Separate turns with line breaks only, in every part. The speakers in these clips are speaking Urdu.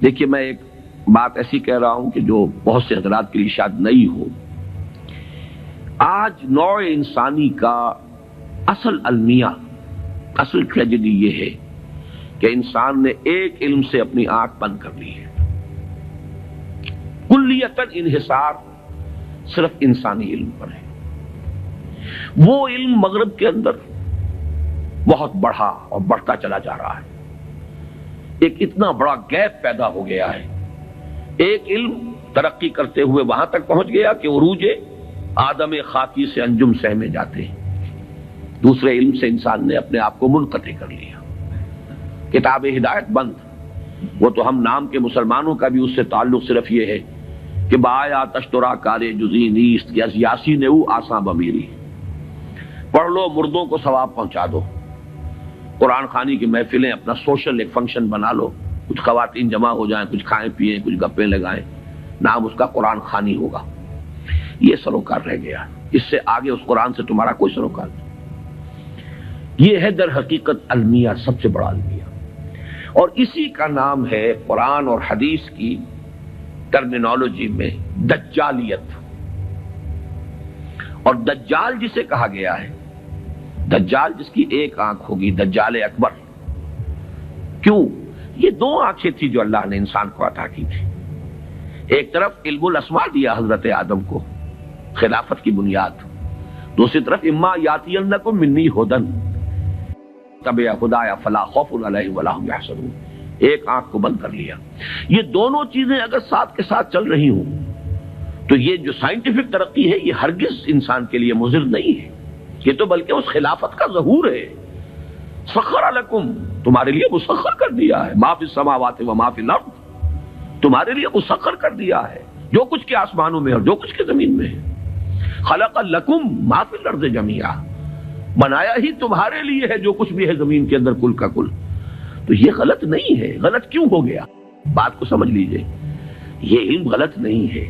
دیکھیے میں ایک بات ایسی کہہ رہا ہوں کہ جو بہت سے حضرات کے لیے شاید نئی ہو. آج نوع انسانی کا اصل المیہ، اصل ٹریجڈی یہ ہے کہ انسان نے ایک علم سے اپنی آنکھ بند کر لی ہے. کلیتاً انحصار صرف انسانی علم پر ہے. وہ علم مغرب کے اندر بہت بڑھا اور بڑھتا چلا جا رہا ہے. ایک اتنا بڑا گیپ پیدا ہو گیا ہے. ایک علم ترقی کرتے ہوئے وہاں تک پہنچ گیا کہ عروج آدم خاکی سے انجم سہ میں جاتے ہیں. دوسرے علم سے انسان نے اپنے آپ کو منقطع کر لیا. کتاب ہدایت بند. وہ تو ہم نام کے مسلمانوں کا بھی اس سے تعلق صرف یہ ہے کہ بایا تشترا کارے جزی نیست یس یاسین او آساں بمیری. پڑھ لو، مردوں کو ثواب پہنچا دو. قرآن خوانی کی محفلیں اپنا سوشل ایک فنکشن بنا لو. کچھ خواتین جمع ہو جائیں، کچھ کھائیں پیئیں، کچھ گپیں لگائیں، نام اس کا قرآن خوانی ہوگا. یہ سروکار رہ گیا. اس سے آگے اس قرآن سے تمہارا کوئی سروکار نہیں. یہ ہے در حقیقت المیہ، سب سے بڑا المیہ. اور اسی کا نام ہے قرآن اور حدیث کی ٹرمینالوجی میں دجالیت. اور دجال جسے کہا گیا ہے، دجال جس کی ایک آنکھ ہوگی، دجال اکبر. کیوں؟ یہ دو آنکھیں تھی جو اللہ نے انسان کو عطا کی تھی. ایک طرف علم الاسماء دیا حضرت آدم کو، خلافت کی بنیاد. دوسری طرف اما یاتینکم منی ھدی تبع ہدایا فلا خوف علیہم ولا ھم یحزنون. ایک آنکھ کو بند کر لیا. یہ دونوں چیزیں اگر ساتھ کے ساتھ چل رہی ہوں تو یہ جو سائنٹیفک ترقی ہے یہ ہرگز انسان کے لیے مضر نہیں ہے. یہ تو بلکہ اس خلافت کا ظہور ہے. سخر لکم، تمہارے لیے مسخر کر دیا ہے، ما فی السماوات و ما فی الارض. تمہارے لیے مسخر کر دیا ہے جو کچھ کے آسمانوں میں اور جو کچھ کے زمین میں ہے. خلق لکم ما فی الارض جمیعا، بنایا ہی تمہارے لیے ہے جو کچھ بھی ہے زمین کے اندر کل کا کل. تو یہ غلط نہیں ہے. غلط کیوں ہو گیا؟ بات کو سمجھ لیجئے. یہ علم غلط نہیں ہے.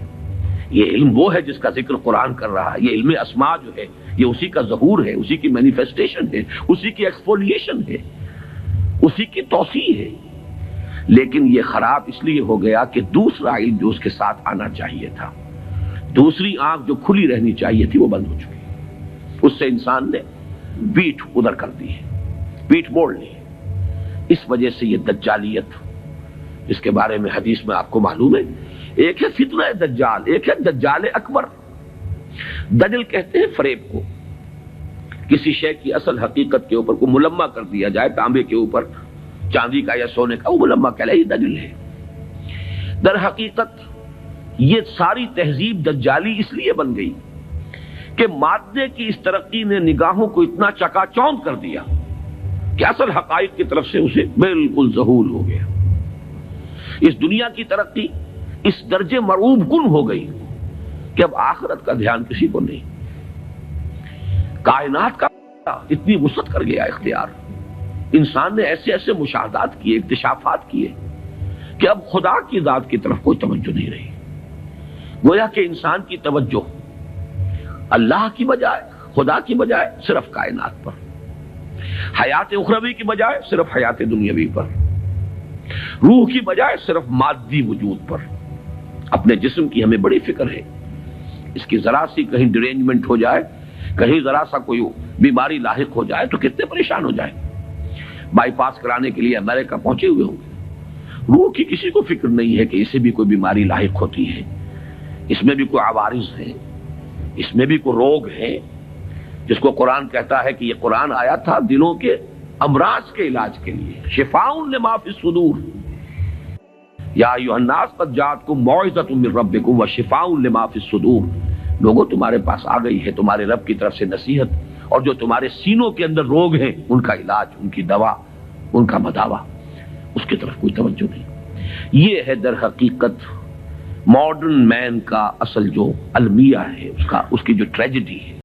یہ علم وہ ہے جس کا ذکر قرآن کر رہا ہے. یہ علم اسماء جو ہے یہ اسی کا ظہور ہے، اسی کی مینیفیسٹیشن ہے، اسی کی ایکسفولیشن ہے، اسی کی توسیع ہے. لیکن یہ خراب اس لیے ہو گیا کہ دوسرا علم جو اس کے ساتھ آنا چاہیے تھا، دوسری آنکھ جو کھلی رہنی چاہیے تھی، وہ بند ہو چکی. اس سے انسان نے پیٹھ ادھر کر دی ہے، پیٹھ موڑ لی. اس وجہ سے یہ دجالیت، اس کے بارے میں حدیث میں آپ کو معلوم ہے، ایک ہے فتنہ دجال، ایک ہے دجال اکبر. دجل کہتے ہیں فریب کو. کسی شے کی اصل حقیقت کے اوپر کو ملمہ کر دیا جائے، تانبے کے اوپر چاندی کا یا سونے کا، وہ ملمہ کہلاتا ہے، یہ دجل ہے. در حقیقت یہ ساری تہذیب دجالی اس لیے بن گئی کہ مادے کی اس ترقی نے نگاہوں کو اتنا چکا چوند کر دیا کہ اصل حقائق کی طرف سے اسے بالکل ذہول ہو گیا. اس دنیا کی ترقی اس درجے مرعوب کن ہو گئی کہ اب آخرت کا دھیان کسی کو نہیں. کائنات کا اتنی وسعت کر گیا اختیار. انسان نے ایسے ایسے مشاہدات کیے، اکتشافات کیے کہ اب خدا کی ذات کی طرف کوئی توجہ نہیں رہی. گویا کہ انسان کی توجہ اللہ کی بجائے، خدا کی بجائے صرف کائنات پر، حیات اخروی کی بجائے صرف حیات دنیاوی پر، روح کی بجائے صرف مادی وجود پر. اپنے جسم کی ہمیں بڑی فکر ہے. اس کی ذرا سی کہیں ڈرینجمنٹ ہو جائے، کہیں ذرا سا کوئی بیماری لاحق ہو جائے تو کتنے پریشان ہو جائیں. بائی پاس کرانے کے لیے امریکہ پہنچے ہوئے ہوں گے. روح کی کسی کو فکر نہیں ہے کہ اسے بھی کوئی بیماری لاحق ہوتی ہے، اس میں بھی کوئی عوارض ہیں، اس میں بھی کوئی روگ ہے، جس کو قرآن کہتا ہے کہ یہ قرآن آیا تھا دلوں کے امراض کے علاج کے لیے. شفاء لما فی الصدور یا ایھا الناس قد جاءتکم موعظۃ من ربکم وشفاء لما فی الصدور. لوگوں تمہارے پاس آ گئی ہے تمہارے رب کی طرف سے نصیحت، اور جو تمہارے سینوں کے اندر روگ ہیں ان کا علاج، ان کی دوا، ان کا مداوا. اس کی طرف کوئی توجہ نہیں. یہ ہے در حقیقت ماڈرن مین کا اصل جو المیہ ہے، اس کی جو ٹریجڈی ہے.